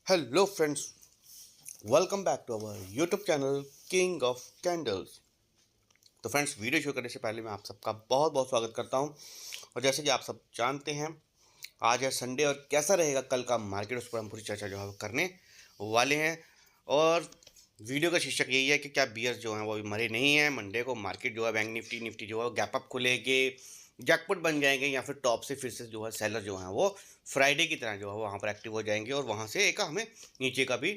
Hello friends, welcome back to our YouTube channel king of candles. तो friends, video शुरू करने से पहले मैं आप सबका बहुत बहुत स्वागत करता हूं। और जैसे कि आप सब जानते हैं, आज है संडे और कैसा रहेगा कल का मार्केट, उस पर हम पूरी चर्चा जो है वो करने वाले हैं। और वीडियो का शीर्षक यही है कि क्या बियर्स जो हैं वो अभी मरे नहीं हैं। मंडे को मार्केट जो है बैंक निफ्टी जो है गैप अप खुलेगी, जैकपॉट बन जाएंगे, या फिर टॉप से फिर से जो है सेलर जो है वो फ्राइडे की तरह जो है वहाँ पर एक्टिव हो जाएंगे और वहाँ से एक हमें नीचे का भी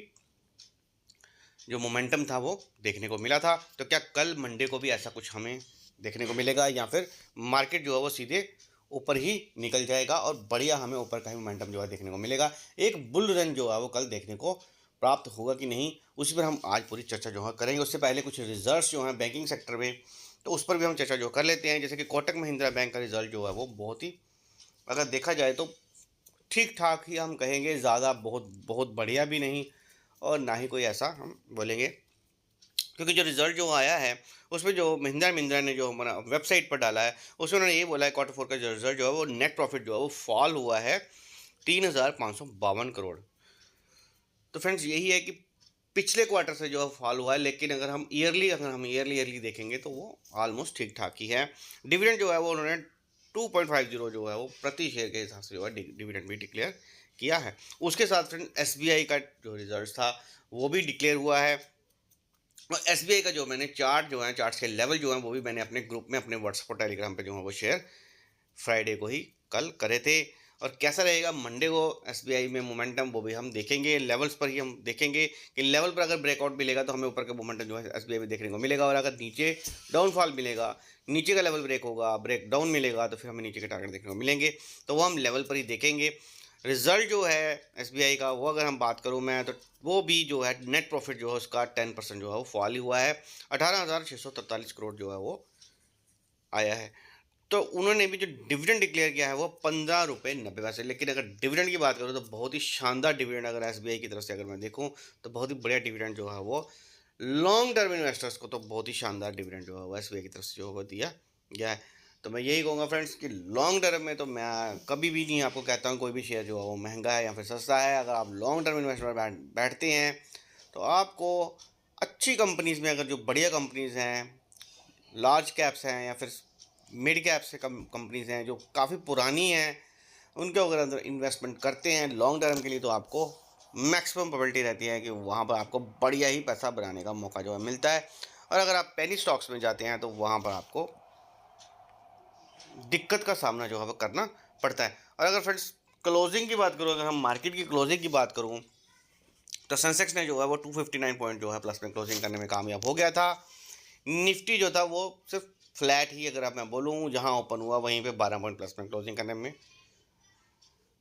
जो मोमेंटम था वो देखने को मिला था। तो क्या कल मंडे को भी ऐसा कुछ हमें देखने को मिलेगा, या फिर मार्केट जो है वो सीधे ऊपर ही निकल जाएगा और बढ़िया हमें ऊपर का ही मोमेंटम जो है देखने को मिलेगा। एक बुल रन जो है वो कल देखने को प्राप्त होगा कि नहीं, उस पर हम आज पूरी चर्चा जो है करेंगे। उससे पहले कुछ रिजल्ट्स जो हैं बैंकिंग सेक्टर में, तो उस पर भी हम चर्चा जो कर लेते हैं। जैसे कि कोटक महिंद्रा बैंक का रिजल्ट जो है वो बहुत ही, अगर देखा जाए तो ठीक ठाक ही हम कहेंगे, ज़्यादा बहुत बहुत बढ़िया भी नहीं और ना ही कोई ऐसा हम बोलेंगे। क्योंकि जो रिज़ल्ट जो आया है उसमें जो महिंद्रा महिंद्रा ने जो हमारा वेबसाइट पर डाला है, उसमें उन्होंने ये बोला है क्वार्टर फोर का जो रिजल्ट जो है वो नेट प्रॉफिट जो है वो फॉल हुआ है 3,552 करोड़। तो फ्रेंड्स, यही है कि पिछले क्वार्टर से जो है फॉल हुआ है, लेकिन अगर हम ईयरली देखेंगे तो वो ऑलमोस्ट ठीक ठाक ही है। डिविडेंड जो है वो उन्होंने 2.50 जो है वो प्रति शेयर के हिसाब से जो है डिविडेंड भी डिक्लेयर किया है। उसके साथ फ्रेंड एसबीआई का जो रिजल्ट था वो भी डिक्लेयर हुआ है। और एसबीआई का जो मैंने चार्ट जो है, चार्ट्स के लेवल जो है वो भी मैंने अपने ग्रुप में, अपने व्हाट्सएप और टेलीग्राम पे जो है वो शेयर फ्राइडे को ही कल करे थे। और कैसा रहेगा मंडे को एसबीआई में मोमेंटम, वो भी हम देखेंगे। लेवल्स पर ही हम देखेंगे कि लेवल पर अगर ब्रेकआउट मिलेगा तो हमें ऊपर का मोमेंटम जो है एसबीआई में देखने को मिलेगा, और अगर नीचे डाउनफॉल मिलेगा, नीचे का लेवल ब्रेक होगा, ब्रेक डाउन मिलेगा, तो फिर हमें नीचे के टारगेट देखने को मिलेंगे। तो वो हम लेवल पर ही देखेंगे। रिजल्ट जो है एसबीआई का, वो अगर हम बात करूँ मैं, तो वो भी जो है नेट प्रॉफिट जो है उसका 10% जो है वो फॉल ही हुआ है। 18,643 करोड़ जो है वो आया है। तो उन्होंने भी जो डिविडेंड डिक्लेयर किया है वो 15 रुपये 90 पैसे। लेकिन अगर डिविडेंड की बात करूँ तो बहुत ही शानदार डिविडेंड, अगर एसबीआई की तरफ से अगर मैं देखूँ तो बहुत ही बढ़िया डिविडेंड जो है वो लॉन्ग टर्म इन्वेस्टर्स को तो बहुत ही शानदार डिविडेंड जो है वो एसबीआई की तरफ से जो है वो दिया गया है। तो मैं यही कहूँगा फ्रेंड्स कि लॉन्ग टर्म में तो मैं कभी भी नहीं आपको कहता हूँ कोई भी शेयर जो है वो महंगा है या फिर सस्ता है। अगर आप लॉन्ग टर्म इन्वेस्टमेंट बैठते हैं तो आपको अच्छी कंपनीज़ में, अगर जो बढ़िया कंपनीज़ हैं, लार्ज कैप्स हैं या फिर मिड कैप से कम कंपनीज हैं जो काफ़ी पुरानी हैं, उनके अगर अंदर इन्वेस्टमेंट करते हैं लॉन्ग टर्म के लिए, तो आपको मैक्सिमम प्रोबेबिलिटी रहती है कि वहाँ पर आपको बढ़िया ही पैसा बनाने का मौका जो है मिलता है। और अगर आप पेनी स्टॉक्स में जाते हैं तो वहाँ पर आपको दिक्कत का सामना जो है वो करना पड़ता है। और अगर फ्रेंड्स क्लोजिंग की बात करूँ, अगर हम मार्केट की क्लोजिंग की बात करूँ, तो सेंसेक्स ने जो है वो 259 पॉइंट जो है प्लस में क्लोजिंग करने में कामयाब हो गया था। निफ्टी जो था वो सिर्फ फ्लैट ही, अगर आप मैं बोलूँ, जहाँ ओपन हुआ वहीं पे 12 पॉइंट प्लस में क्लोजिंग करने में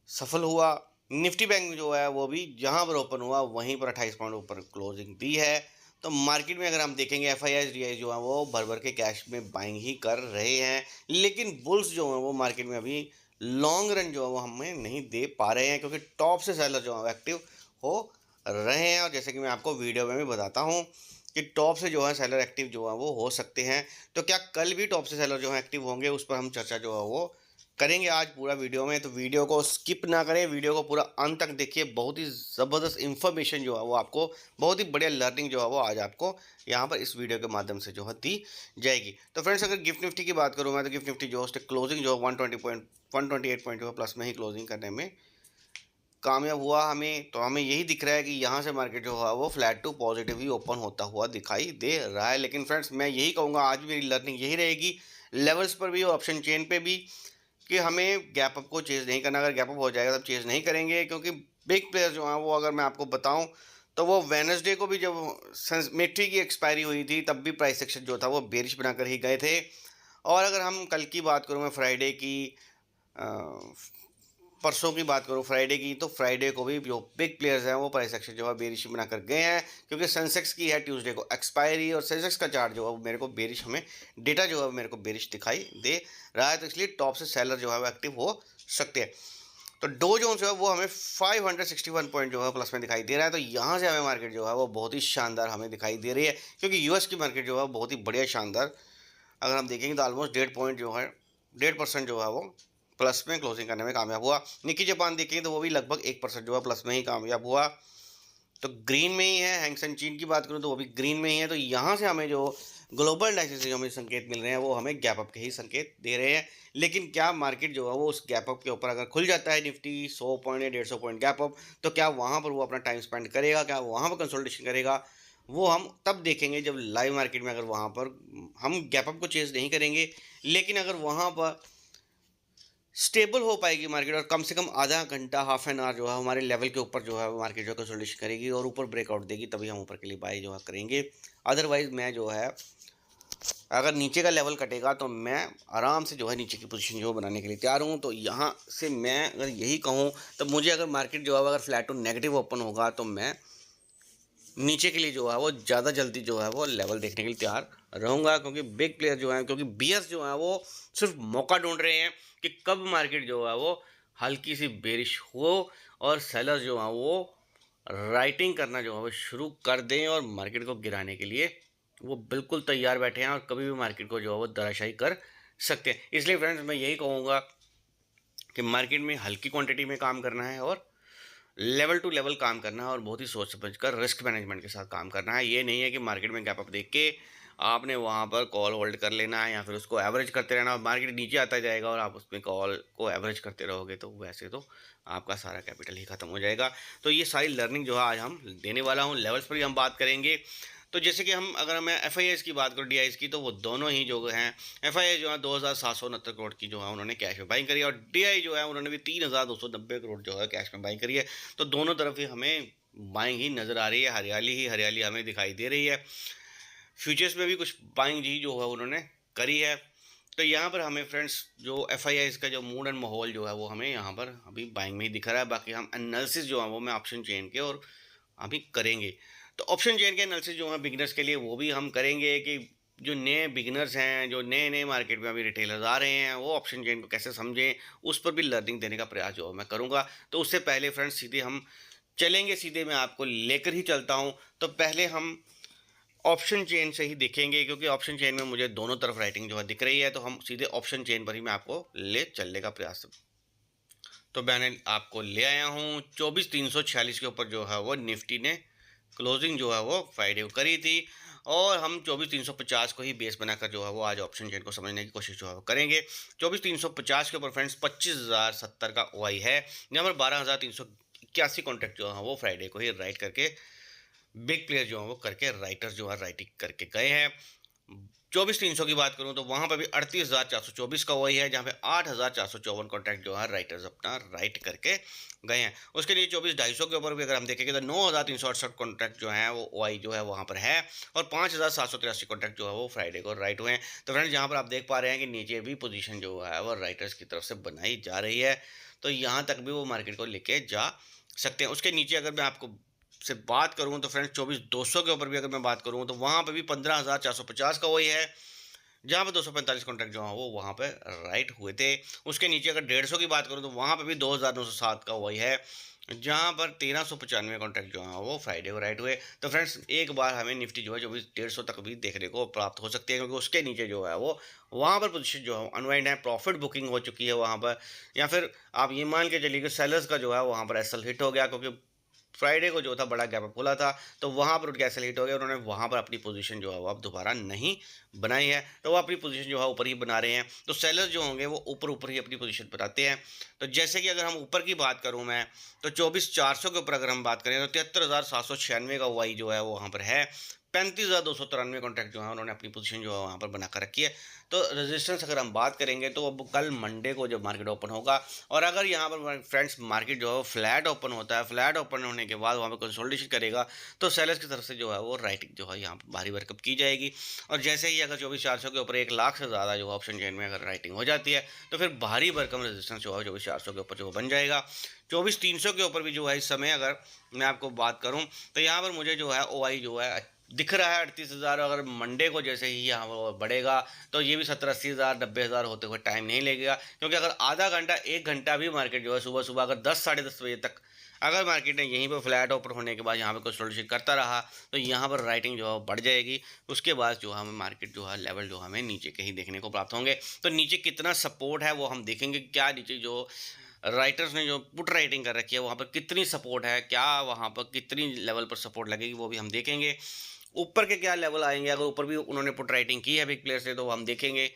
सफल हुआ। निफ्टी बैंक जो है वो भी जहाँ पर ओपन हुआ वहीं पर 28 पॉइंट ऊपर क्लोजिंग दी है। तो मार्केट में अगर हम देखेंगे F I I D I जो है वो भर भर के कैश में बाइंग ही कर रहे हैं, लेकिन बुल्स जो हैं वो मार्केट में अभी लॉन्ग रन जो है वो हमें नहीं दे पा रहे हैं, क्योंकि टॉप से सेलर जो है एक्टिव हो रहे हैं। और जैसे कि मैं आपको वीडियो में भी बताता हूँ कि टॉप से जो है सेलर एक्टिव जो है वो हो सकते हैं। तो क्या कल भी टॉप से सेलर जो है एक्टिव होंगे, उस पर हम चर्चा जो है वो करेंगे आज पूरा वीडियो में। तो वीडियो को स्किप ना करें, वीडियो को पूरा अंत तक देखिए। बहुत ही ज़बरदस्त इन्फॉर्मेशन जो है वो आपको, बहुत ही बढ़िया लर्निंग जो है वो आज आपको यहाँ पर इस वीडियो के माध्यम से जो है दी जाएगी। तो फ्रेंड्स, अगर गिफ्ट निफ्टी की बात करूँ मैं, तो गिफ्ट निफ्टी जो है क्लोजिंग जो है 128 पॉइंट जो है प्लस में ही क्लोजिंग करने में कामयाब हुआ। हमें तो हमें यही दिख रहा है कि यहाँ से मार्केट जो है वो फ्लैट टू पॉजिटिव ही ओपन होता हुआ दिखाई दे रहा है। लेकिन फ्रेंड्स, मैं यही कहूँगा आज भी मेरी लर्निंग यही रहेगी, लेवल्स पर भी और ऑप्शन चेन पे भी, कि हमें गैप अप को चेज़ नहीं करना। अगर गैप अप हो जाएगा तब चेज़ नहीं करेंगे, क्योंकि बिग प्लेयर जो हैं वो, अगर मैं आपको बताऊं, तो वो वेनसडे को भी जब मेट्री की एक्सपायरी हुई थी तब भी प्राइस एक्शन जो था वो बेरिश बनाकर ही गए थे। और अगर हम कल की बात करूँ मैं, फ्राइडे की, परसों की बात करूँ फ्राइडे की, तो फ्राइडे को भी जो बिग प्लेयर्स हैं वो प्राइस एक्शन जो है बेरिश बनाकर गए हैं, क्योंकि सेंसेक्स की है ट्यूसडे को एक्सपायरी, और सेंसेक्स का चार्ट जो है वो मेरे को बेरिश, हमें डेटा जो है मेरे को बेरिश दिखाई दे रहा है। तो इसलिए टॉप से सेलर जो है वो एक्टिव हो सकते हैं। तो डो जोन्स जो है वो हमें 561 पॉइंट जो है प्लस में दिखाई दे रहा है। तो यहाँ से हमें मार्केट जो है वो बहुत ही शानदार हमें दिखाई दे रही है, क्योंकि यूएस की मार्केट जो है बहुत ही बढ़िया शानदार, अगर हम देखेंगे तो ऑलमोस्ट 1.5 पॉइंट जो है, 1.5% जो है वो प्लस में क्लोजिंग करने में कामयाब हुआ। निकी जापान देखेंगे तो वो भी लगभग 1% जो है प्लस में ही कामयाब हुआ। तो ग्रीन में ही है। हैंग सेंग चीन की बात करूँ तो वो भी ग्रीन में ही है। तो यहाँ से हमें जो ग्लोबल इंडाइसेस से जो हमें संकेत मिल रहे हैं वो हमें गैप अप के ही संकेत दे रहे हैं। लेकिन क्या मार्केट जो है वो उस गैप अप के ऊपर अगर खुल जाता है, निफ्टी 100 पॉइंट या 150 पॉइंट गैप अप, तो क्या वहाँ पर वो अपना टाइम स्पेंड करेगा, क्या वहाँ पर कंसोलिडेशन करेगा, वो हम तब देखेंगे जब लाइव मार्केट में अगर वहाँ पर हम गैप अप को चेज नहीं करेंगे। लेकिन अगर वहाँ पर स्टेबल हो पाएगी मार्केट और कम से कम आधा घंटा, हाफ एन आवर जो है हमारे लेवल के ऊपर जो है मार्केट जो है कंसोलिडेशन करेगी और ऊपर ब्रेकआउट देगी, तभी हम ऊपर के लिए बाई जो है करेंगे। अदरवाइज मैं जो है अगर नीचे का लेवल कटेगा तो मैं आराम से जो है नीचे की पोजीशन जो बनाने के लिए तैयार हूँ। तो यहाँ से मैं अगर यही कहूँ तो मुझे अगर मार्केट जो है अगर फ्लैट टू नेगेटिव ओपन होगा तो मैं नीचे के लिए जो है वो ज़्यादा जल्दी जो है वो लेवल देखने के लिए तैयार रहूँगा, क्योंकि बिग प्लेयर जो है, क्योंकि बियर्स जो है वो सिर्फ मौका ढूंढ रहे हैं कि कब मार्केट जो है वो हल्की सी बेरिश हो और सेलर्स जो है वो राइटिंग करना जो है वो शुरू कर दें और मार्केट को गिराने के लिए वो बिल्कुल तैयार बैठे हैं और कभी भी मार्केट को जो है वो धराशायी कर सकते हैं। इसलिए फ्रेंड्स मैं यही कहूँगा कि मार्केट में हल्की क्वांटिटी में काम करना है और लेवल टू लेवल काम करना है और बहुत ही सोच समझ कर रिस्क मैनेजमेंट के साथ काम करना है। ये नहीं है कि मार्केट में गैप अप देख के आपने वहाँ पर कॉल होल्ड कर लेना है या फिर उसको एवरेज करते रहना और मार्केट नीचे आता जाएगा और आप उसमें कॉल को एवरेज करते रहोगे तो वैसे तो आपका सारा कैपिटल ही खत्म हो जाएगा। तो ये सारी लर्निंग जो है आज हम देने वाला हूँ। लेवल्स पर ही हम बात करेंगे। तो जैसे कि हम अगर मैं FIIs की बात करूँ, DIs की, तो वो दोनों ही जो हैं, FII जो है 2769 करोड़ की जो है उन्होंने कैश में बाइंग करी है और DI जो है उन्होंने भी 3290 करोड़ जो है कैश में बाइंग करी है। तो दोनों तरफ ही हमें बाइंग ही नज़र आ रही है, हरियाली ही हरियाली हमें दिखाई दे रही है। फ्यूचर्स में भी कुछ बाइंग ही जो है उन्होंने करी है। तो यहाँ पर हमें फ्रेंड्स जो FIIs का जो मूड एंड माहौल जो है वो हमें यहाँ पर अभी बाइंग में ही दिख रहा है। बाकी हम एनालिसिस जो है वो मैं ऑप्शन चेन के और अभी करेंगे। तो ऑप्शन चेन के एनालिसिस जो है बिगिनर्स के लिए वो भी हम करेंगे कि जो नए बिगिनर्स हैं, जो नए नए मार्केट में अभी रिटेलर्स आ रहे हैं, वो ऑप्शन चेन को कैसे समझें, उस पर भी लर्निंग देने का प्रयास जो है मैं करूँगा। तो उससे पहले फ्रेंड्स सीधे हम चलेंगे, सीधे मैं आपको लेकर ही चलता हूँ। तो पहले हम ऑप्शन चेन से ही देखेंगे, क्योंकि ऑप्शन चेन में मुझे दोनों तरफ राइटिंग जो है दिख रही है। तो हम सीधे ऑप्शन चेन पर ही मैं आपको ले चलने का प्रयास, तो मैंने आपको ले आया हूँ 24,346 के ऊपर जो है वो निफ्टी ने क्लोजिंग जो है वो फ्राइडे को करी थी और हम 24,350 को ही बेस बनाकर जो है वो आज ऑप्शन चेन को समझने की कोशिश जो है वो करेंगे। 24,350 के ऊपर फ्रेंड्स 25,070 का OI है, जहाँ पर 12,381 कॉन्ट्रैक्ट जो है वो फ्राइडे को ही राइट करके बिग प्लेयर जो है वो करके राइटर्स जो है राइटिंग करके गए हैं। 24,300 की बात करूं तो वहां पर भी 38,424 का वही है, जहां पे 8,454 कॉन्ट्रैक्ट जो है राइटर्स अपना राइट करके गए हैं। उसके लिए 24,250 के ऊपर भी अगर हम देखेंगे तो 9,368 कॉन्ट्रैक्ट जो है वो OI जो है वहां पर है और 5,783 कॉन्ट्रैक्ट जो है वो फ्राइडे को राइट हुए हैं। तो फ्रेंड्स यहाँ पर आप देख पा रहे हैं कि नीचे भी पोजीशन जो है वो राइटर्स की तरफ से बनाई जा रही है। तो यहाँ तक भी वो मार्केट को लेके जा सकते हैं। उसके नीचे अगर मैं आपको से बात करूं तो फ्रेंड्स 24,200 के ऊपर भी अगर मैं बात करूं तो वहां पे भी 15,450 का वही है, जहां पे 245 कॉन्ट्रैक्ट जो है वो वहां पे राइट हुए थे। उसके नीचे अगर 150 की बात करूं तो वहां पे भी 2,907 का वही है, जहां पर 1395 कॉन्ट्रैक्ट जो है वो फ्राइडे को राइट हुए। तो फ्रेंड्स एक बार हमें निफ्टी जो है 24,150 तक भी देखने को प्राप्त हो सकती है, क्योंकि उसके नीचे जो है वो वहाँ पर पोजीशन जो है अनवाइंड है, प्रॉफिट बुकिंग हो चुकी है वहाँ पर, या फिर आप ये मान के चलिए कि सेलर्स का जो है वहाँ पर SL हिट हो गया, क्योंकि फ्राइडे को जो था बड़ा गैप अप खुला था तो वहाँ पर उठ के SL हिट हो गया। उन्होंने वहाँ पर अपनी पोजीशन जो है वो अब दोबारा नहीं बनाई है, तो वो अपनी पोजीशन जो है ऊपर ही बना रहे हैं। तो सेलर्स जो होंगे वो ऊपर ऊपर ही अपनी पोजीशन बनाते हैं। तो जैसे कि अगर हम ऊपर की बात करूँ मैं तो 24,400 के ऊपर अगर हम बात करें तो 73,796 का वाई जो है वो वहाँ पर है। 35,293 कॉन्ट्रैक्ट जो है उन्होंने अपनी पोजीशन जो है वहाँ पर बनाकर रखी है। तो रेजिस्टेंस अगर हम बात करेंगे तो अब कल मंडे को जब मार्केट ओपन होगा और अगर यहाँ पर फ्रेंड्स मार्केट जो है फ्लैट ओपन होता है, फ्लैट ओपन होने के बाद वहाँ पर कंसोलिडेशन करेगा तो सेलर्स की तरफ से जो है वो राइटिंग जो है यहाँ पर भारी भरकम की जाएगी। और जैसे ही अगर 24,400 के ऊपर 1 लाख से ज़्यादा जो ऑप्शन चेन में अगर राइटिंग हो जाती है तो फिर भारी भरकम रेजिस्टेंस जो है 24,400 के ऊपर जो बन जाएगा। 24,300 के ऊपर भी जो है इस समय अगर मैं आपको बात करूँ तो यहाँ पर मुझे जो है OI जो है दिख रहा है 38,000। अगर मंडे को जैसे ही यहाँ बढ़ेगा तो ये भी 70-80,000 90,000 होते हुए टाइम नहीं लगेगा, क्योंकि अगर आधा घंटा 1 घंटा भी मार्केट जो है सुबह सुबह अगर 10 साढ़े 10 बजे तक अगर मार्केट ने यहीं पर फ्लैट ओपन होने के बाद यहाँ पे कंसोलिडेशन करता रहा तो यहाँ पर राइटिंग जो है बढ़ जाएगी। उसके बाद जो हमें मार्केट जो है लेवल जो हमें नीचे के ही देखने को प्राप्त होंगे। तो नीचे कितना सपोर्ट है वो हम देखेंगे, क्या नीचे जो राइटर्स ने जो पुट राइटिंग कर रखी है वहाँ पर कितनी सपोर्ट है, क्या वहाँ पर कितनी लेवल पर सपोर्ट लगेगी वो भी हम देखेंगे। ऊपर के क्या लेवल आएंगे, अगर ऊपर भी उन्होंने पुट राइटिंग की है बिग प्लेयर से तो हम देखेंगे।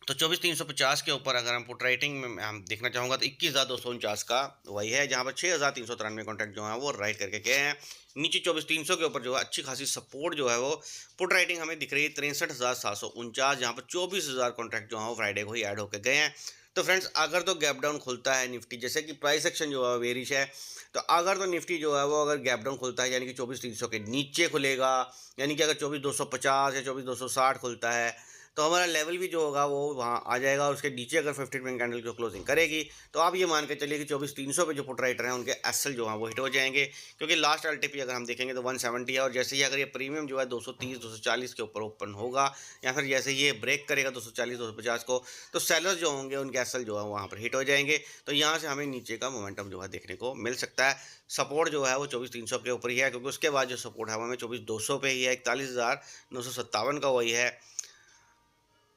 तो 24,350 के ऊपर अगर हम पुट राइटिंग में हम देखना चाहूँगा तो 21,249 का वही है, जहाँ पर 6,393 कॉन्ट्रैक्ट जो है वो राइट करके गए हैं। नीचे 24,300 के ऊपर जो है अच्छी खासी सपोर्ट जो है वो पुट राइटिंग हमें दिख रही है 63,749, जहाँ पर 24,000 कॉन्ट्रैक्ट जो है वो फ्राइडे को ही ऐड होकर गए हैं। तो फ्रेंड्स अगर तो गैप डाउन खुलता है निफ्टी, जैसे कि प्राइस एक्शन जो है वेरिश है, तो अगर तो निफ्टी जो है वो अगर गैप डाउन खुलता है यानी कि 24,300 के नीचे खुलेगा, यानी कि अगर 24,250 या 24,260 खुलता है तो हमारा लेवल भी जो होगा वो वहाँ आ जाएगा। और उसके नीचे अगर 15 मिनट कैंडल जो क्लोजिंग करेगी तो आप ये मान के चलिए कि 24,300 पे जो पुट राइटर हैं उनके एसएल जो है वो हिट हो जाएंगे, क्योंकि लास्ट एलटीपी अगर हम देखेंगे तो 170 है। और जैसे ही अगर ये प्रीमियम जो है 230 240 के ऊपर ओपन होगा या फिर जैसे ये ब्रेक करेगा 240 250 को, तो सेलर्स जो होंगे उनके एसएल जो है वहाँ पर हिट हो जाएंगे। तो यहाँ से हमें नीचे का मोमेंटम जो है देखने को मिल सकता है। सपोर्ट जो है वो 24,300 के ऊपर ही है, क्योंकि उसके बाद जो सपोर्ट है वो हमें 24,200 पे ही है, 41,957 का वही है।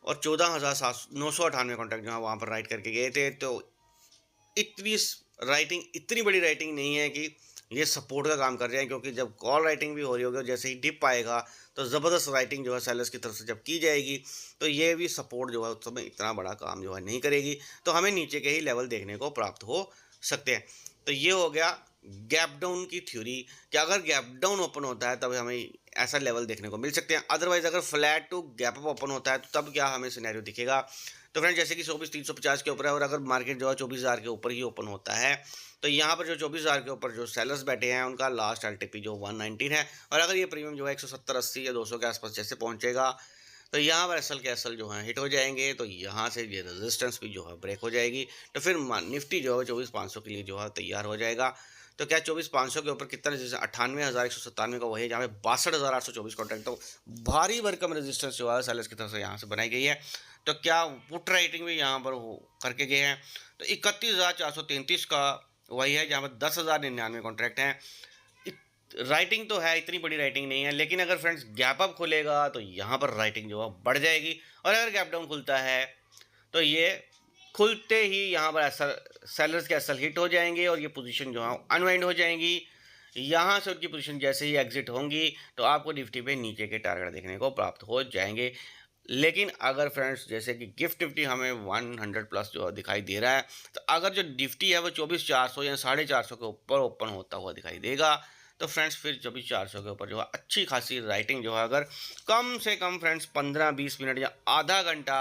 और 14,998 कॉन्टैक्ट जो है वहाँ पर राइट करके गए थे। तो इतनी राइटिंग, इतनी बड़ी राइटिंग नहीं है कि ये सपोर्ट का काम कर रहे हैं, क्योंकि जब कॉल राइटिंग भी हो रही होगी और जैसे ही डिप आएगा तो ज़बरदस्त राइटिंग जो है सेलर्स की तरफ से जब की जाएगी तो ये भी सपोर्ट जो है उस समय इतना बड़ा काम जो है नहीं करेगी। तो हमें नीचे के ही लेवल देखने को प्राप्त हो सकते हैं। तो ये हो गया गैप डाउन की थ्योरी, कि अगर गैप डाउन ओपन होता है तब हमें ऐसा लेवल देखने को मिल सकते हैं। अदरवाइज अगर flat to gap up open होता है तो तब क्या हमें सिनेरियो दिखेगा। तो फ्रेंड जैसे कि 24,350 के ऊपर है और अगर मार्केट जो है 24,000 के ऊपर ही ओपन होता है तो यहाँ पर जो 24,000 के ऊपर जो सेलर्स बैठे हैं उनका लास्ट एलटीपी जो 119 है। और अगर ये प्रीमियम जो है 170 80 या 200 के आसपास जैसे पहुँचेगा तो यहाँ पर एसएल के एसएल जो है हिट हो जाएंगे। तो यहाँ से ये रेजिस्टेंस भी जो है ब्रेक हो जाएगी। तो फिर निफ्टी जो है 24,500 के लिए जो है तैयार हो जाएगा। तो क्या 24,500 के ऊपर कितना रेजिस्टेंस, 98,197 का वही है, जहाँ पे 62,824 कॉन्ट्रैक्ट। तो भारी भरकम रेजिस्टेंस जो है सेलर्स की तरफ से यहाँ से बनाई गई है। तो क्या पुट राइटिंग भी यहाँ पर हो करके गए हैं। तो 31,433 का वही है, जहाँ पर 10,099 कॉन्ट्रैक्ट हैं। राइटिंग तो है, इतनी बड़ी राइटिंग नहीं है, लेकिन अगर फ्रेंड्स गैप अप खुलेगा तो यहाँ पर राइटिंग जो है बढ़ जाएगी। और अगर गैप डाउन खुलता है तो ये खुलते ही यहाँ पर सेलर्स के एसएल हिट हो जाएंगे और ये पोजीशन जो है अनवाइंड हो जाएंगी। यहाँ से उनकी पोजीशन जैसे ही एग्जिट होंगी तो आपको निफ्टी पे नीचे के टारगेट देखने को प्राप्त हो जाएंगे। लेकिन अगर फ्रेंड्स जैसे कि गिफ्ट निफ्टी हमें 100 प्लस जो दिखाई दे रहा है, तो अगर जो निफ्टी है वो 24,400 या 450 के ऊपर ओपन होता हुआ दिखाई देगा तो फ्रेंड्स फिर 24,400 के ऊपर जो है अच्छी खासी राइटिंग जो है अगर कम से कम फ्रेंड्स 15-20 मिनट या आधा घंटा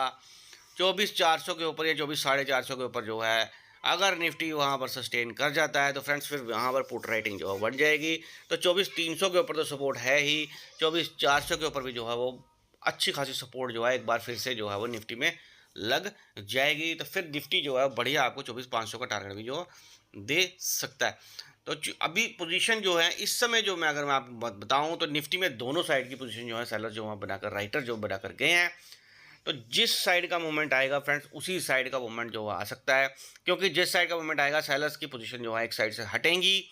24,400 के ऊपर या 24,450 के ऊपर जो है अगर निफ्टी वहाँ पर सस्टेन कर जाता है तो फ्रेंड्स फिर वहाँ पर पुट राइटिंग जो है बढ़ जाएगी। तो 24,300 के ऊपर तो सपोर्ट है ही, 24,400 के ऊपर भी जो है वो अच्छी खासी सपोर्ट जो है एक बार फिर से जो है वो निफ्टी में लग जाएगी। तो फिर निफ्टी जो है बढ़िया आपको 24,500 का टारगेट भी जो दे सकता है। तो अभी पोजीशन जो है इस समय जो मैं अगर मैं आपको बताऊं तो निफ्टी में दोनों साइड की पोजीशन जो है सेलर जो वहाँ बनाकर राइटर जो बनाकर गए हैं। तो जिस साइड का मूवमेंट आएगा फ्रेंड्स उसी साइड का मूवमेंट जो आ सकता है, क्योंकि जिस साइड का मूवमेंट आएगा सेलर्स की पोजीशन जो है एक साइड से हटेंगी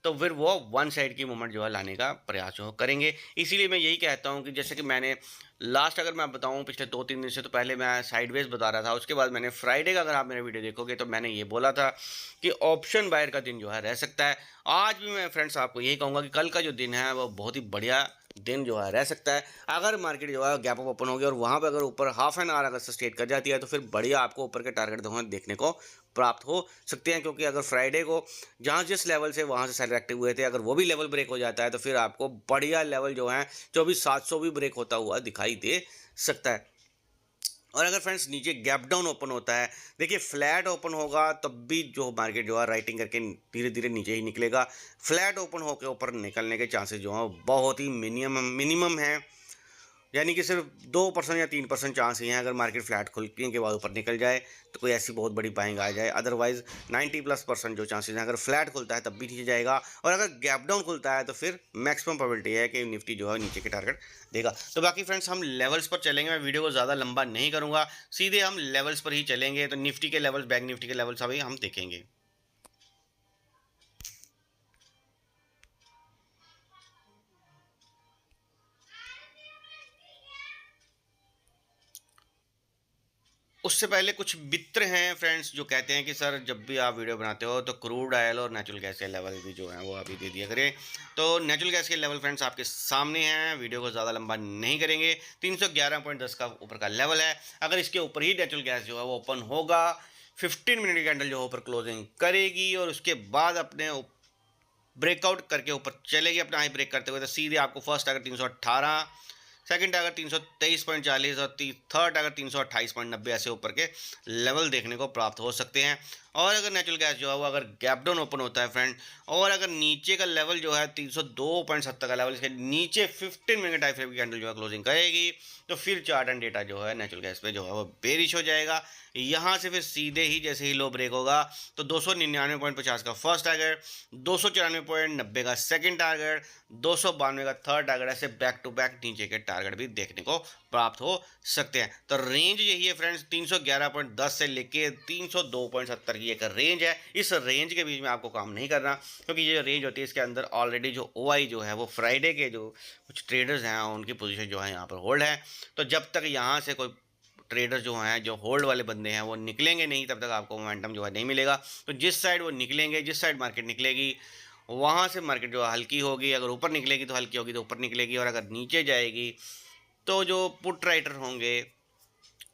तो फिर वो वन साइड की मूवमेंट जो है लाने का प्रयास जो करेंगे। इसीलिए मैं यही कहता हूँ कि जैसे कि मैंने लास्ट अगर मैं बताऊँ पिछले 2-3 दिन से, तो पहले मैं साइडवेज बता रहा था, उसके बाद मैंने फ्राइडे का अगर आप मेरे वीडियो देखोगे तो मैंने ये बोला था कि ऑप्शन बायर का दिन जो है रह सकता है। आज भी मैं फ्रेंड्स आपको यही कहूँगा कि कल का जो दिन है वो बहुत ही बढ़िया दिन जो है रह सकता है। अगर मार्केट जो है गैप अप ओपन होगी और वहाँ पर अगर ऊपर हाफ एन आवर अगर सस्टेन कर जाती है तो फिर बढ़िया आपको ऊपर के टारगेट देखने को प्राप्त हो सकते हैं। क्योंकि अगर फ्राइडे को जहाँ जिस लेवल से वहाँ से सेलर एक्टिव हुए थे अगर वो भी लेवल ब्रेक हो जाता है तो फिर आपको बढ़िया लेवल जो है 24,700 भी ब्रेक होता हुआ दिखाई दे सकता है। और अगर फ्रेंड्स नीचे गैप डाउन ओपन होता है, देखिए फ्लैट ओपन होगा तब भी जो मार्केट जो है राइटिंग करके धीरे धीरे नीचे ही निकलेगा। फ्लैट ओपन होकर ऊपर निकलने के चांसेस जो हैं बहुत ही मिनिमम है, यानी कि सिर्फ 2% या 3% चांस ही हैं अगर मार्केट फ्लैट खुलने के बाद ऊपर निकल जाए तो कोई ऐसी बहुत बड़ी बाइंग आ जाए। अदरवाइज 90+% जो चांसेस हैं अगर फ्लैट खुलता है तब भी नीचे जाएगा और अगर गैप डाउन खुलता है तो फिर मैक्सिमम प्रोबेबिलिटी है कि निफ्टी जो है नीचे के टारगेट देगा। तो बाकी फ्रेंड्स हम लेवल्स पर चलेंगे, मैं वीडियो को ज़्यादा लंबा नहीं करूँगा, सीधे हम लेवल्स पर ही चलेंगे। तो निफ्टी के लेवल्स, बैंक निफ्टी के लेवल्स अभी हम देखेंगे। उससे पहले कुछ मित्र हैं फ्रेंड्स जो कहते हैं कि सर जब भी आप वीडियो बनाते हो तो क्रूड ऑयल और नेचुरल गैस के लेवल भी जो है वो अभी दे दिया करें। तो नेचुरल गैस के लेवल फ्रेंड्स आपके सामने हैं, वीडियो को ज़्यादा लंबा नहीं करेंगे। 311.10 का ऊपर का लेवल है। अगर इसके ऊपर ही नेचुरल गैस जो है वो ओपन होगा, 15 मिनट की कैंडल जो ऊपर क्लोजिंग करेगी और उसके बाद अपने ब्रेकआउट करके ऊपर चलेगी अपना हाई ब्रेक करते हुए, तो सीधे आपको फर्स्ट अगर 318, सेकंड अगर 323.40 और थर्ड अगर 328.90 ऐसे ऊपर के लेवल देखने को प्राप्त हो सकते हैं। और अगर नेचुरल गैस जो है वो अगर गैप डाउन ओपन होता है फ्रेंड, और अगर नीचे का लेवल जो है 302.70 का लेवल, इसके नीचे 15 मिनट टाइम फ्रेम की कैंडल जो है क्लोजिंग करेगी, तो फिर चार्ट एंड डेटा जो है नेचुरल गैस पे जो है वो बेरिश हो जाएगा। यहाँ से फिर सीधे ही जैसे ही लो ब्रेक होगा तो 299.50 का फर्स्ट टारगेट, 294.90 का सेकंड टारगेट, 292 का थर्ड टारगेट, ऐसे बैक टू बैक नीचे के टारगेट भी देखने को प्राप्त हो सकते हैं। तो रेंज यही है फ्रेंड्स, 311.10 से लेके 302.70 की एक रेंज है। इस रेंज के बीच में आपको काम नहीं करना, क्योंकि ये रेंज होती है इसके अंदर ऑलरेडी जो ओआई जो है वो फ्राइडे के जो कुछ ट्रेडर्स हैं उनकी पोजीशन जो है यहाँ पर होल्ड है। तो जब तक यहाँ से कोई ट्रेडर जो हैं, जो होल्ड वाले बंदे हैं, वो निकलेंगे नहीं, तब तक आपको मोमेंटम जो है नहीं मिलेगा। तो जिस साइड वो निकलेंगे, जिस साइड मार्केट निकलेगी वहाँ से मार्केट जो है हल्की होगी। अगर ऊपर निकलेगी तो हल्की होगी, तो ऊपर निकलेगी। और अगर नीचे जाएगी तो जो पुट राइटर होंगे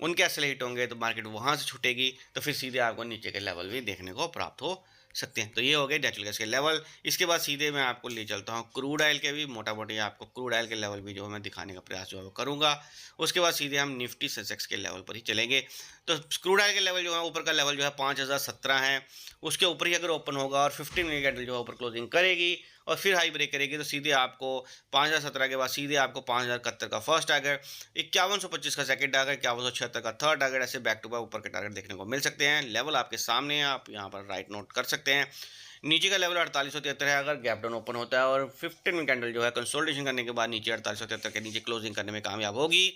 उनके असले हिट होंगे, तो मार्केट वहाँ से छूटेगी, तो फिर सीधे आपको नीचे के लेवल भी देखने को प्राप्त हो सकते हैं। तो ये हो गए नेचुरल गैस के लेवल। इसके बाद सीधे मैं आपको ले चलता हूँ क्रूड ऑयल के भी, मोटा मोटी आपको क्रूड ऑयल के लेवल भी जो है मैं दिखाने का प्रयास जो है वो करूँगा। उसके बाद सीधे हम निफ्टी सेंसेक्स के लेवल पर ही चलेंगे। तो क्रूड ऑयल के लेवल जो है ऊपर का लेवल जो है 5017 है, उसके ऊपर ही अगर ओपन होगा और 15 मिनट कैंडल जो है ऊपर क्लोजिंग करेगी और फिर हाई ब्रेक करेगी, तो सीधे आपको 5017 के बाद सीधे आपको 5071 का फर्स्ट टारगेट, 5125 का सेकंड टारगेट, 5176 का थर्ड टारगेट, ऐसे बैक टू बैक ऊपर के टारगेट देखने को मिल सकते हैं। लेवल आपके सामने है, आप यहाँ पर राइट नोट कर सकते हैं। नीचे का लेवल 4873 है, अगर गैप डाउन ओपन होता है और 15 मिनट कैंडल जो है कंसोलिडेशन करने के बाद नीचे 4873 के नीचे क्लोजिंग करने में कामयाब होगी,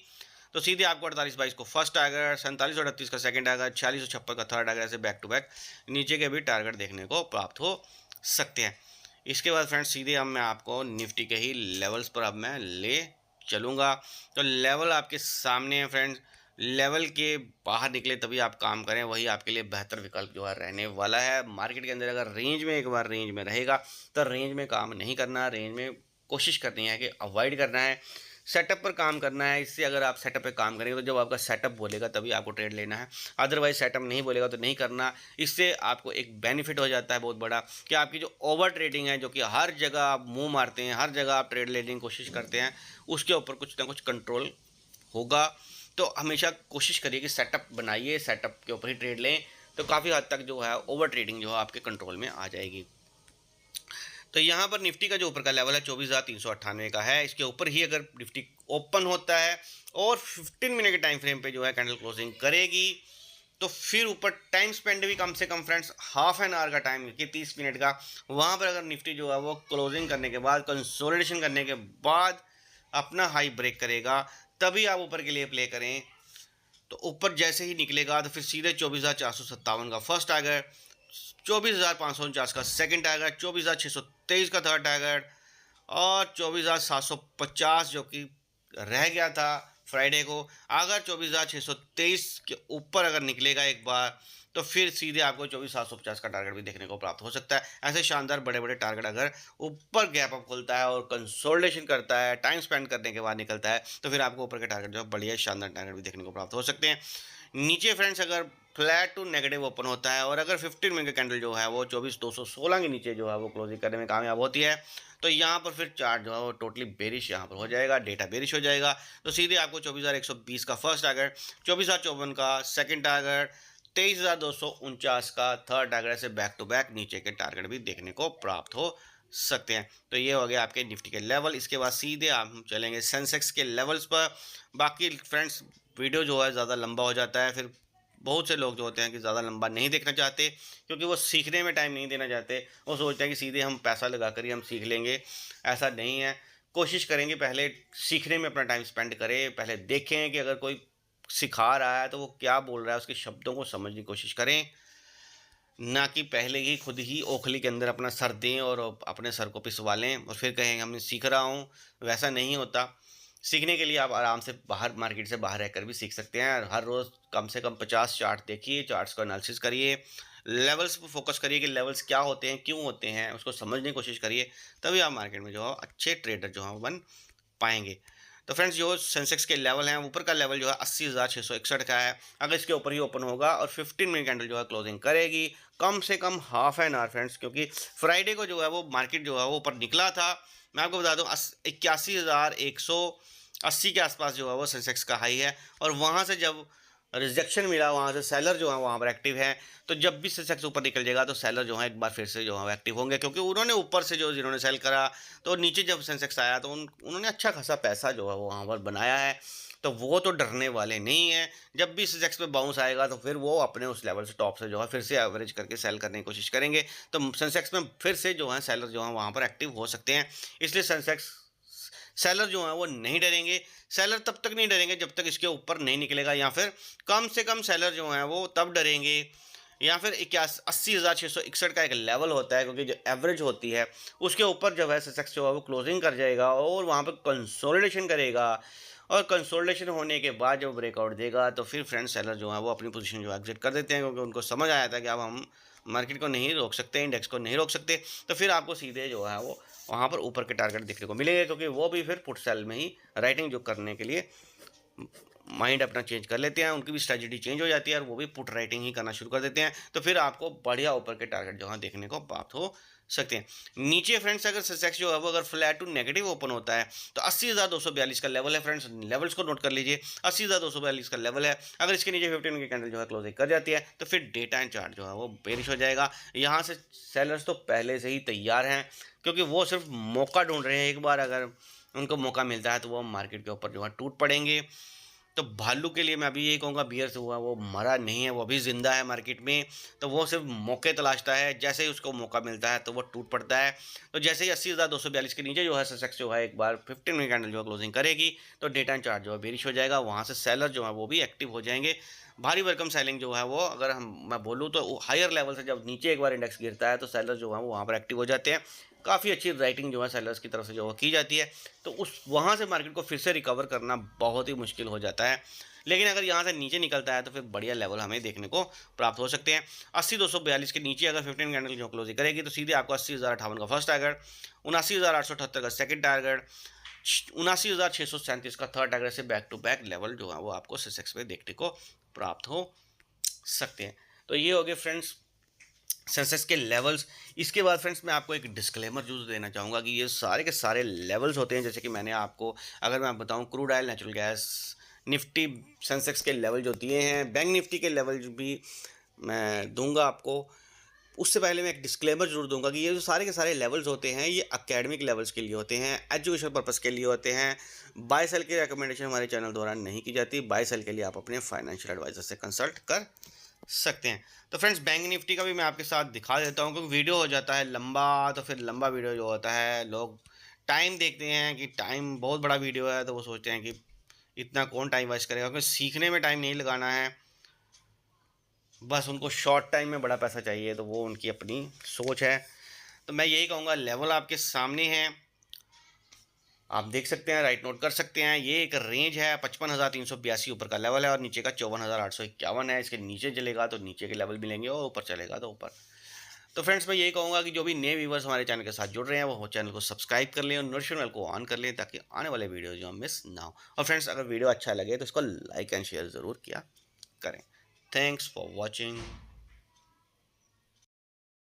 तो सीधे आपको 4822 को फर्स्ट टारगेट, 4738 का सेकंड टारगेट, 4656 का थर्ड टारगेट, ऐसे बैक टू बैक नीचे के भी टारगेट देखने को प्राप्त हो सकते हैं। इसके बाद फ्रेंड्स सीधे अब मैं आपको निफ्टी के ही लेवल्स पर अब मैं ले चलूँगा। तो लेवल आपके सामने है फ्रेंड्स, लेवल के बाहर निकले तभी आप काम करें, वही आपके लिए बेहतर विकल्प जो है रहने वाला है। मार्केट के अंदर अगर रेंज में एक बार रेंज में रहेगा तो रेंज में काम नहीं करना, रेंज में कोशिश करनी है कि अवॉइड करना है, सेटअप पर काम करना है। इससे अगर आप सेटअप पे काम करेंगे तो जब आपका सेटअप बोलेगा तभी आपको ट्रेड लेना है, अदरवाइज सेटअप नहीं बोलेगा तो नहीं करना। इससे आपको एक बेनिफिट हो जाता है बहुत बड़ा कि आपकी जो ओवर ट्रेडिंग है, जो कि हर जगह आप मुंह मारते हैं, हर जगह आप ट्रेड लेने की कोशिश करते हैं, उसके ऊपर कुछ ना कुछ कंट्रोल होगा। तो हमेशा कोशिश करिए कि सेटअप बनाइए, सेटअप के ऊपर ही ट्रेड लें, तो काफ़ी हद तक जो है ओवर ट्रेडिंग जो है आपके कंट्रोल में आ जाएगी। तो यहाँ पर निफ्टी का जो ऊपर का लेवल है 24,398 का है। इसके ऊपर ही अगर निफ्टी ओपन होता है और 15 मिनट के टाइम फ्रेम पे जो है कैंडल क्लोजिंग करेगी, तो फिर ऊपर टाइम स्पेंड भी कम से कम फ्रेंड्स हाफ एन आवर का टाइम कि 30 मिनट का, वहाँ पर अगर निफ्टी जो है वो क्लोजिंग करने के बाद, कंसोलिडेशन करने के बाद अपना हाई ब्रेक करेगा, तभी आप ऊपर के लिए प्ले करें। तो ऊपर जैसे ही निकलेगा तो फिर सीधे 24,457 का फर्स्ट टारगेट, 24,549 का सेकंड टारगेट, 24,623 का थर्ड टारगेट और 24,750 जो कि रह गया था फ्राइडे को। अगर 24,623 के ऊपर अगर निकलेगा एक बार, तो फिर सीधे आपको 24,750 का टारगेट भी देखने को प्राप्त हो सकता है। ऐसे शानदार बड़े बड़े टारगेट अगर ऊपर गैप अप खुलता है और कंसोलिडेशन करता है, टाइम स्पेंड करने के बाद निकलता है, तो फिर आपको ऊपर के टारगेट जो है बढ़िया शानदार टारगेट भी देखने को प्राप्त हो सकते हैं। नीचे फ्रेंड्स अगर फ्लैट टू नेगेटिव ओपन होता है और अगर 15 मिनट का कैंडल जो है वो 24,216 के नीचे जो है वो क्लोजिंग करने में कामयाब होती है, तो यहाँ पर फिर चार्ट जो है वो टोटली बेरिश यहाँ पर हो जाएगा, डेटा बेरिश हो जाएगा। तो सीधे आपको 24,120 का फर्स्ट टारगेट, 24,054 का सेकंड टारगेट, 23,249 का थर्ड टारगेट से बैक टू बैक नीचे के टारगेट भी देखने को प्राप्त हो सकते हैं। तो ये हो गया आपके निफ्टी के लेवल। इसके बाद सीधे हम चलेंगे सेंसेक्स के लेवल्स पर। बाकी फ्रेंड्स वीडियो जो है ज़्यादा लंबा हो जाता है, फिर बहुत से लोग जो होते हैं कि ज़्यादा लंबा नहीं देखना चाहते, क्योंकि वो सीखने में टाइम नहीं देना चाहते। वो सोचते हैं कि सीधे हम पैसा लगा कर ही हम सीख लेंगे, ऐसा नहीं है। कोशिश करेंगे पहले सीखने में अपना टाइम स्पेंड करें, पहले देखें कि अगर कोई सिखा रहा है तो वो क्या बोल रहा है, उसके शब्दों को समझने की कोशिश करें, ना कि पहले ही खुद ही ओखली के अंदर अपना सर दें और अपने सर को पिसवा लें और फिर कहें हमने सीख रहा हूँ। वैसा नहीं होता। सीखने के लिए आप आराम से बाहर मार्केट से बाहर रहकर भी सीख सकते हैं। हर रोज़ कम से कम 50 चार्ट देखिए, चार्ट्स का एनालिसिस करिए, लेवल्स पे फोकस करिए कि लेवल्स क्या होते हैं, क्यों होते हैं, उसको समझने की कोशिश करिए, तभी आप मार्केट में जो है अच्छे ट्रेडर जो हैं वो बन पाएँगे। तो फ्रेंड्स जो सेंसेक्स के लेवल हैं, ऊपर का लेवल जो है 80,661 का है। अगर इसके ऊपर ही ओपन होगा और 15 मिनट कैंडल जो है क्लोजिंग करेगी, कम से कम हाफ एन आवर फ्रेंड्स, क्योंकि फ्राइडे को जो है वो मार्केट जो है वो ऊपर निकला था। मैं आपको बता दूँ 81,180 के आसपास जो है वो सेंसेक्स का हाई है, और वहाँ से जब रिजेक्शन मिला, वहाँ से सेलर जो है वहाँ पर एक्टिव है। तो जब भी सेंसेक्स ऊपर निकल जाएगा तो सेलर जो है एक बार फिर से जो है एक्टिव होंगे, क्योंकि उन्होंने ऊपर से जो जिन्होंने सेल करा, तो नीचे जब सेंसेक्स आया तो उन्होंने अच्छा खासा पैसा जो है वो वहाँ पर बनाया है। तो वो तो डरने वाले नहीं हैं। जब भी सेंसेक्स पे बाउंस आएगा तो फिर वो अपने उस लेवल से टॉप से जो है फिर से एवरेज करके सेल करने की कोशिश करेंगे। तो सेंसेक्स में फिर से जो है सेलर जो है वहाँ पर एक्टिव हो सकते हैं। इसलिए सेंसेक्स सेलर जो हैं वो नहीं डरेंगे। सेलर तब तक नहीं डरेंगे जब तक इसके ऊपर नहीं निकलेगा, या फिर कम से कम सेलर जो हैं वो तब डरेंगे, या फिर 80,661 का एक लेवल होता है, क्योंकि जो एवरेज होती है उसके ऊपर जब है सेंसेक्स जो है वो क्लोजिंग कर जाएगा और वहाँ पर कंसोलिडेशन करेगा, और कंसोलिडेशन होने के बाद जब ब्रेकआउट देगा तो फिर फ्रेंड सेलर जो है वो अपनी पोजीशन जो एग्जिट कर देते हैं, क्योंकि उनको समझ आया था कि अब हम मार्केट को नहीं रोक सकते, इंडेक्स को नहीं रोक सकते। तो फिर आपको सीधे जो है वो वहाँ पर ऊपर के टारगेट देखने को मिलेंगे, क्योंकि वो भी फिर पुट सेल में ही राइटिंग जो करने के लिए माइंड अपना चेंज कर लेते हैं, उनकी भी स्ट्रेटजी चेंज हो जाती है और वो भी पुट राइटिंग ही करना शुरू कर देते हैं। तो फिर आपको बढ़िया ऊपर के टारगेट जो है देखने को प्राप्त हो सकते हैं। नीचे फ्रेंड्स अगर सेंसेक्स जो है वो अगर फ्लैट टू नेगेटिव ओपन होता है तो 80,242 का लेवल है फ्रेंड्स, लेवल्स को नोट कर लीजिए। 80,242 का लेवल है। अगर इसके नीचे 15 की कैंडल जो है क्लोजिंग कर जाती है तो फिर डे टाइम चार्ट जो है वो बेरिश हो जाएगा। यहाँ से सेलर्स तो पहले से ही तैयार हैं, क्योंकि वो सिर्फ मौका ढूंढ रहे हैं। एक बार अगर उनको मौका मिलता है तो वो मार्केट के ऊपर जो है टूट पड़ेंगे। तो भालू के लिए मैं अभी यही कहूँगा, बियर से हुआ वो मरा नहीं है, वो अभी ज़िंदा है मार्केट में। तो वो सिर्फ मौके तलाशता है, जैसे ही उसको मौका मिलता है तो वो टूट पड़ता है। तो जैसे ही 80,242 के नीचे जो है सेंसेक्स जो है एक बार 15 मिनट कैंडल जो है क्लोजिंग करेगी तो डे टाइम चार्ट जो है बेरिश हो जाएगा। वहाँ से सेलर जो है वो भी एक्टिव हो जाएंगे। भारी भरकम सेलिंग जो है वो, अगर मैं बोलूँ तो हायर लेवल से जब नीचे एक बार इंडेक्स गिरता है तो सेलर जो है वो वहाँ पर एक्टिव हो जाते हैं। काफ़ी अच्छी राइटिंग जो है सेलर्स की तरफ से जो है की जाती है। तो उस वहाँ से मार्केट को फिर से रिकवर करना बहुत ही मुश्किल हो जाता है। लेकिन अगर यहाँ से नीचे निकलता है तो फिर बढ़िया लेवल हमें देखने को प्राप्त हो सकते हैं। 80,242 के नीचे अगर 15 कैंडल जो क्लोजिंग करेगी तो सीधे आपको 80,058 का फर्स्ट टारगेट, 79,878 का सेकंड टारगेट, 79,637 का थर्ड टारगेट से बैक टू बैक लेवल जो है वो आपको सेंसेक्स में देखने को प्राप्त हो सकते हैं। तो ये हो गए फ्रेंड्स सेंसेक्स के लेवल्स। इसके बाद फ्रेंड्स मैं आपको एक डिस्क्लेमर जरूर देना चाहूँगा कि ये सारे के सारे लेवल्स होते हैं, जैसे कि मैंने आपको अगर मैं बताऊँ crude oil, natural gas, Nifty, Sensex के लेवल जो दिए हैं, बैंक निफ्टी के लेवल भी मैं दूंगा आपको। उससे पहले मैं एक डिस्क्लेमर जरूर दूंगा कि ये जो सारे के सारे लेवल्स होते हैं ये एकेडमिक लेवल्स के लिए होते हैं, एजुकेशन पर्पस के लिए होते हैं। बाय सेल की रिकमेंडेशन हमारे चैनल द्वारा नहीं की जाती। बाय सेल के लिए आप अपने फाइनेंशियल एडवाइजर से कंसल्ट कर सकते हैं। तो फ्रेंड्स बैंक निफ्टी का भी मैं आपके साथ दिखा देता हूँ, क्योंकि वीडियो हो जाता है लंबा, तो फिर लंबा वीडियो जो होता है लोग टाइम देखते हैं कि टाइम बहुत बड़ा वीडियो है, तो वो सोचते हैं कि इतना कौन टाइम वेस्ट करेगा, क्योंकि सीखने में टाइम नहीं लगाना है, बस उनको शॉर्ट टाइम में बड़ा पैसा चाहिए, तो वो उनकी अपनी सोच है। तो मैं यही कहूँगा लेवल आपके सामने हैं, आप देख सकते हैं, राइट नोट कर सकते हैं। ये एक रेंज है 55,382 ऊपर का लेवल है और नीचे का 54,851 है। इसके नीचे चलेगा तो नीचे के लेवल मिलेंगे और ऊपर चलेगा तो ऊपर। तो फ्रेंड्स मैं यही कहूँगा कि जो भी नए व्यूवर्स हमारे चैनल के साथ जुड़ रहे हैं वो चैनल को सब्सक्राइब कर लें और नोटिफिकेशन बेल को ऑन कर लें, ताकि आने वाले वीडियो जो मिस ना हो। और फ्रेंड्स अगर वीडियो अच्छा लगे तो इसको लाइक एंड शेयर ज़रूर किया करें। Thanks for watching.